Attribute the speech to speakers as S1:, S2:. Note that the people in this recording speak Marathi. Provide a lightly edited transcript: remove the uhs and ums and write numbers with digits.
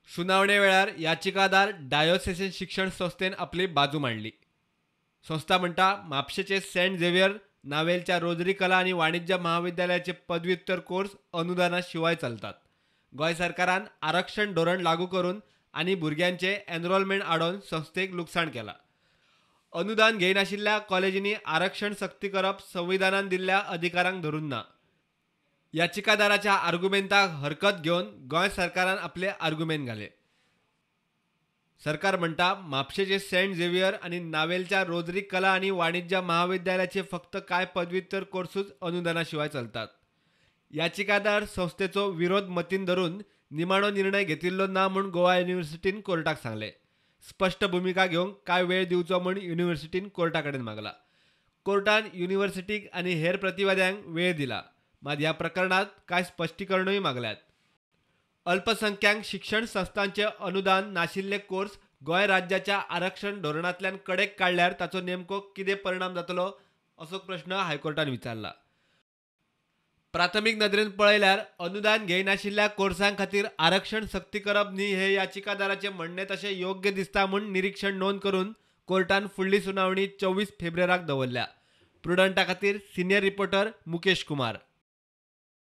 S1: सुनावणे वेळार याचिकादार डायोसेशन शिक्षण संस्थेन आपली बाजू मांडली। संस्था म्हणटा म्हापशेचे सेंट झेवियर नावेलच्या रोजरी कला आणि वाणिज्य महाविद्यालयाचे पदव्युत्तर कोर्स अनुदाना शिवाय चलतात। गोय सरकारान आरक्षण धोरण लागू करून आणि भुरग्यांचे एनरोलमेंट आडोवन संस्थेक लुकसाण केला। अनुदान घेयनाशिल्ल्या कॉलेजींनी आरक्षण सक्ती करप संविधानान दिल्ल्या अधिकारांक धरून ना। याचिकादाराच्या आर्ग्युमेंटाक हरकत घेवन गोंय सरकारान आपले आर्ग्युमेंट घाले। सरकार म्हणटा म्हापशेचे सेंट झेवियर आणि नावेलच्या रोजरी कला आणि वाणिज्य महाविद्यालयाचे फक्त काय पदव्युत्तर कोर्सूच अनुदानाशिवाय चलतात। याचिकादार संस्थेचो विरोध मतीन धरून निमाणो निर्णय घेतिल्लो ना म्हूण गोवा युनिव्हर्सिटीन कोर्टाक सांगले। स्पष्ट भूमिका घेवंक काय वेळ दिवचो म्हूण युनिव्हर्सिटीन कोर्टा कडेन मागला। कोर्टान युनिव्हर्सिटीक आणि हेर प्रतिवाद्यांक वेळ दिला, मात ह्या प्रकरणात काय स्पष्टीकरणूय मागल्यात। अल्पसंख्याक शिक्षण संस्थांचे अनुदान नाशिल्ले कोर्स गोंय राज्याच्या आरक्षण धोरणांतल्यान कडेक काडल्यार ताचो नेमको कितें परिणाम जातलो असो प्रश्न हायकोर्टान विचारला। प्राथमीक नदरेन पळयल्यार अनुदान घेयनाशिल्ल्या कोर्सां खातीर आरक्षण सक्ती करप न्ही हे याचिकादाराचे म्हणणे तशें योग्य दिसता म्हूण निरीक्षण नोंद करून कोर्टान फुडली सुनावणी 24 फेब्रुवाराक दवरल्या। प्रुडंटा खातीर सिनियर रिपोर्टर मुकेश कुमार।